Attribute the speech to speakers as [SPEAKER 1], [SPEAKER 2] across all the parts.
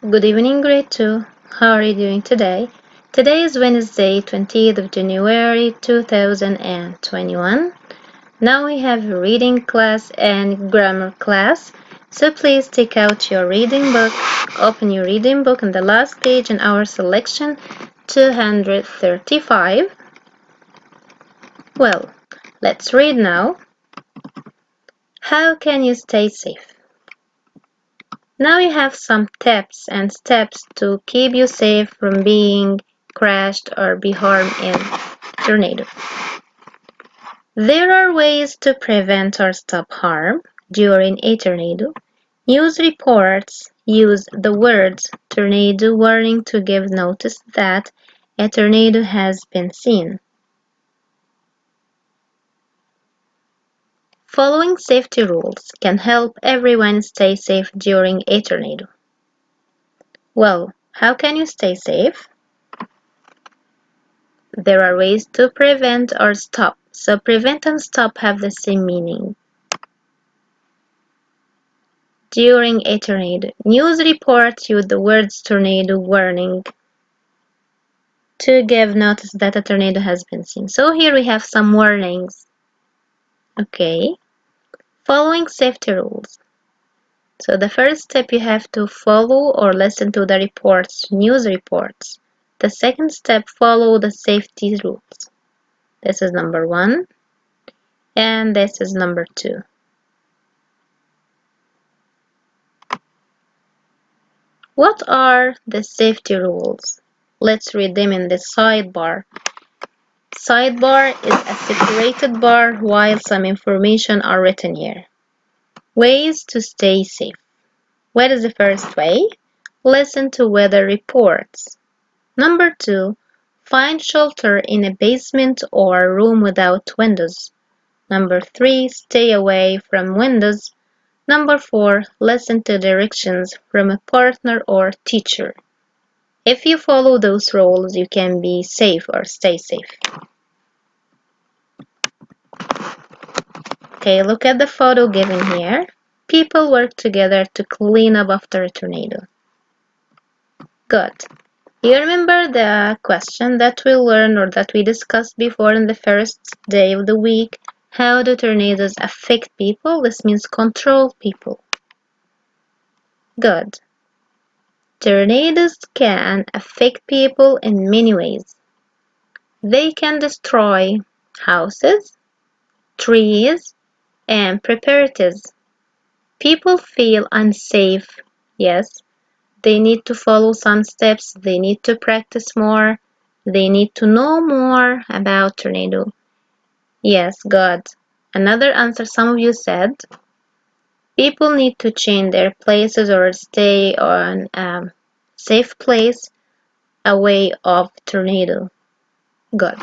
[SPEAKER 1] Good evening, grade 2. How are you doing today? Today is Wednesday, 20th of January 2021. Now we have a reading class and grammar class. So please take out your reading book, open your reading book on the last page in our selection 235. Well, let's read now. How can you stay safe? Now we have some tips and steps to keep you safe from being crashed or be harmed in tornado. There are ways to prevent or stop harm during a tornado. News reports use the words tornado warning to give notice that a tornado has been seen. Following safety rules can help everyone stay safe during a tornado. Well, how can you stay safe? There are ways to prevent or stop. So prevent and stop have the same meaning. During a tornado, news reports use the words tornado warning to give notice that a tornado has been seen. So here we have some warnings. Okay. Following safety rules. So the first step, you have to follow or listen to the reports, news reports. The second step, follow the safety rules. This is number 1 and this is number 2. What are the safety rules? Let's read them in the sidebar. Sidebar is a separated bar while some information are written here. Ways to stay safe. What is the first way? Listen to weather reports. Number 2, find shelter in a basement or room without windows. Number 3, stay away from windows. Number 4, listen to directions from a partner or teacher. If you follow those rules, you can be safe or stay safe. Okay, look at the photo given here. People work together to clean up after a tornado. Good. You remember the question that we learned or that we discussed before in the first day of the week? How do tornadoes affect people? This means control people. Good. Tornadoes can affect people in many ways. They can destroy houses, trees, and properties. People feel unsafe. Yes, they need to follow some steps. They need to practice more. They need to know more about tornado. Yes, God. Another answer some of you said, people need to change their places or stay on a safe place away of tornado. Good.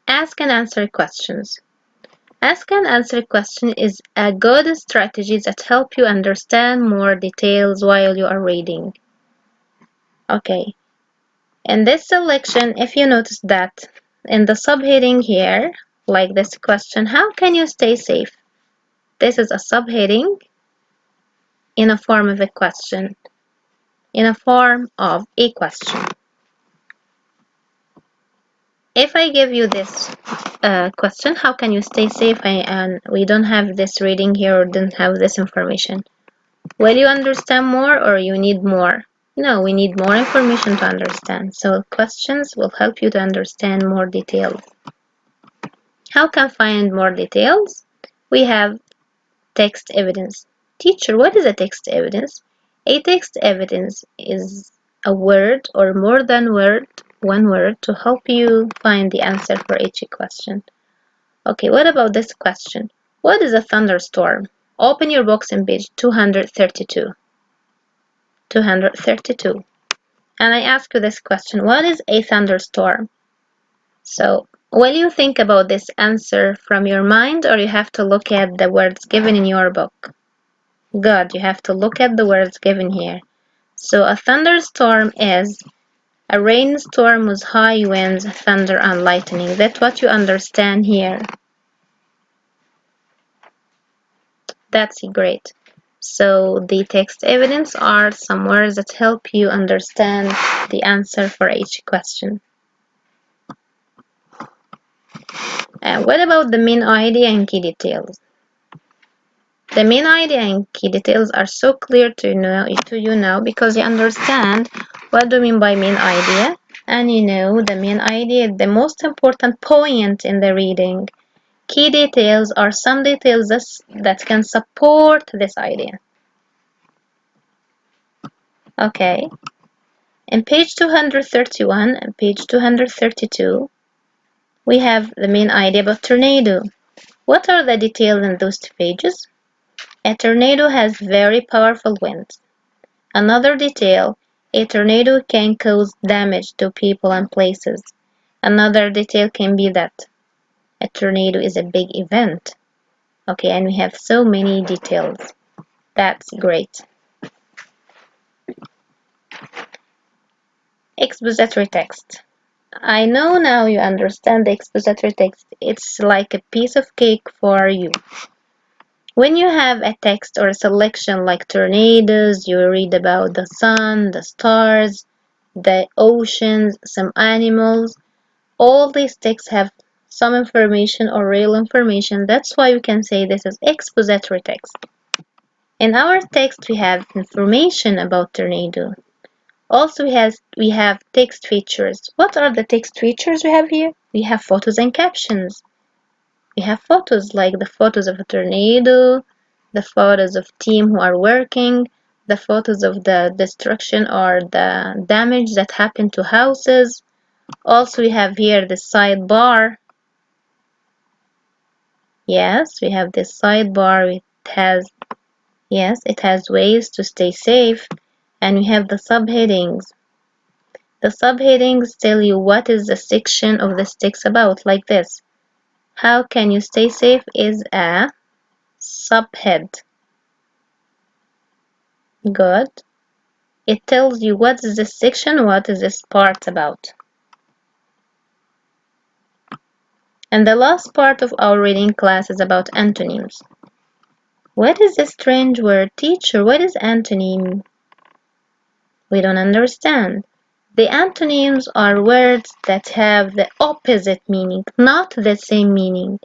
[SPEAKER 1] Ask and answer questions. Ask and answer question is a good strategy that help you understand more details while you are reading. Okay, in this selection, if you notice that in the subheading here, like this question, how can you stay safe? This is a subheading in a form of a question, in a form of a question. If I give you this question, how can you stay safe, and we don't have this reading here or don't have this information, will you understand more or you need more? No, we need more information to understand. So questions will help you to understand more details. How can find more details? We have text evidence. Teacher, what is a text evidence? A text evidence is a word or more than one word to help you find the answer for each question. Okay, what about this question? What is a thunderstorm? Open your box in page 232. 232. And I ask you this question, what is a thunderstorm? So, will you think about this answer from your mind or you have to look at the words given in your book? Good, you have to look at the words given here. So, a thunderstorm is a rainstorm with high winds, thunder, and lightning. That's what you understand here. That's great. So the text evidence are some words that help you understand the answer for each question. What about the main idea and key details? The main idea and key details are so clear to you now because you understand what do you mean by main idea, and you know the main idea is the most important point in the reading. Key details are some details that can support this idea. Okay, in page 231 and page 232, we have the main idea about tornado. What are the details in those two pages? A tornado has very powerful winds. Another detail, a tornado can cause damage to people and places. Another detail can be that a tornado is a big event. Okay, and we have so many details. That's great. Expository text. I know now you understand the expository text. It's like a piece of cake for you. When you have a text or a selection like tornadoes, you read about the sun, the stars, the oceans, some animals. All these texts have some information or real information. That's why we can say this is expository text. In our text, we have information about tornado. Also, we have text features. What are the text features we have here? We have photos and captions. We have photos like the photos of a tornado, the photos of team who are working, the photos of the destruction or the damage that happened to houses. Also, we have here the sidebar. Yes, we have this sidebar. It has ways to stay safe, and we have the subheadings. The subheadings tell you what is the section of the text about, like this. How can you stay safe is a subhead. Good. It tells you what is this section, what is this part about. And the last part of our reading class is about antonyms. What is this strange word, teacher? What is antonym? We don't understand. The antonyms are words that have the opposite meaning, not the same meaning.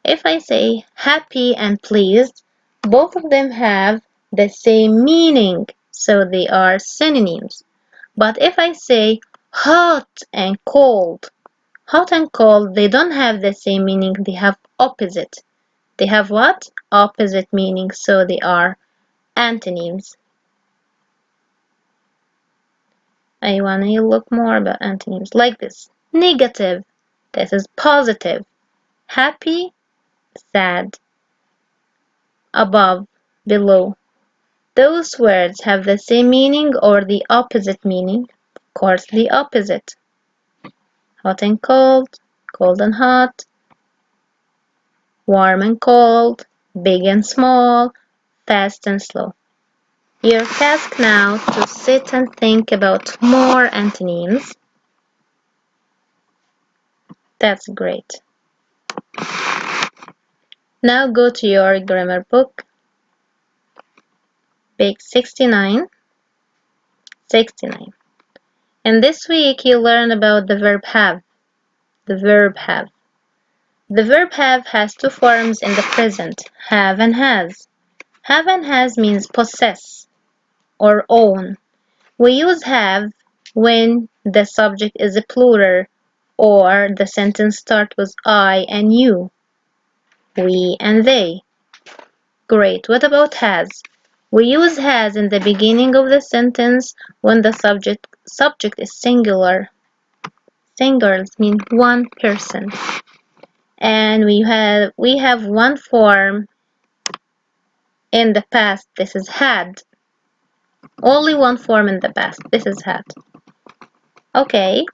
[SPEAKER 1] If I say happy and pleased, both of them have the same meaning, so they are synonyms. But if I say hot and cold, they don't have the same meaning, they have opposite. They have what? Opposite meaning, so they are antonyms. I want to look more about antonyms like this. Negative, this is positive. Happy, sad. Above, below. Those words have the same meaning or the opposite meaning. Of course, the opposite. Hot and cold, cold and hot, warm and cold, big and small, fast and slow. Your task now to sit and think about more antonyms. That's great. Now go to your grammar book, page 69. And this week you learn about the verb have. The verb have. The verb have has two forms in the present, have and has. Have and has means possess or own. We use have when the subject is a plural or the sentence starts with I and you, we and they. Great. What about has? We use has in the beginning of the sentence when the subject is singular. Singulars mean one person. And we have one form in the past. This is had. Only one form in the past. This is had. Okay.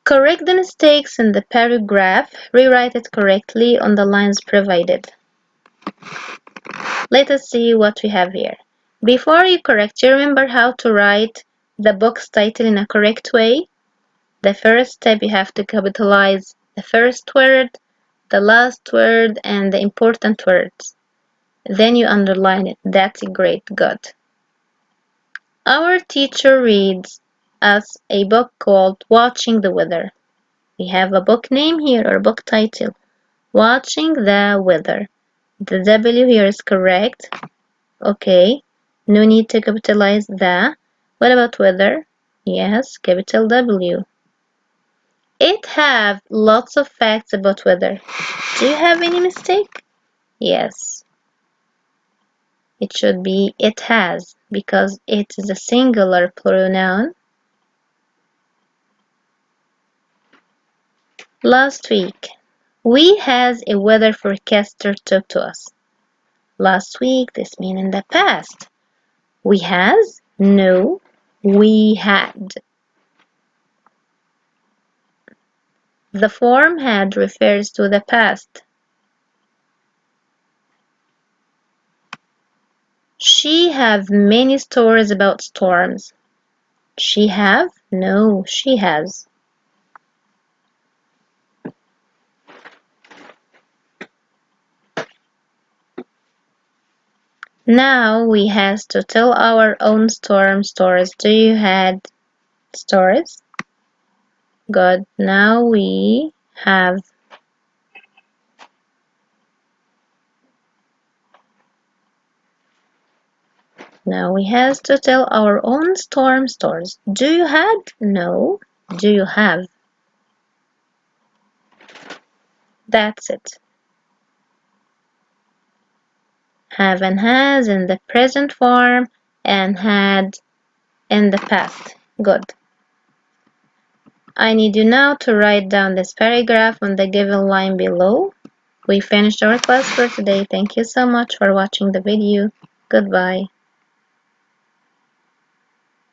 [SPEAKER 1] Correct the mistakes in the paragraph. Rewrite it correctly on the lines provided. Let us see what we have here. Before you correct, you remember how to write the book's title in a correct way? The first step, you have to capitalize the first word, the last word, and the important words. Then you underline it. That's great. Good. Our teacher reads us a book called Watching the Weather. We have a book name here or book title. Watching the Weather. The W here is correct. Okay. No need to capitalize the. What about weather? Yes, capital W. It have lots of facts about weather. Do you have any mistake? Yes. It should be it has because it is a singular pronoun. Last week, we has a weather forecaster talk to us. Last week, this means in the past. We has? No, we had. The form had refers to the past. She have many stories about storms. She have? No, she has. Now we has to tell our own storm stories. Do you had stories? Good. Now we have. Now we has to tell our own storm stories. Do you had? No. Do you have? That's it. Have and has in the present form and had in the past. Good. I need you now to write down this paragraph on the given line below. We finished our class for today. Thank you so much for watching the video. Goodbye.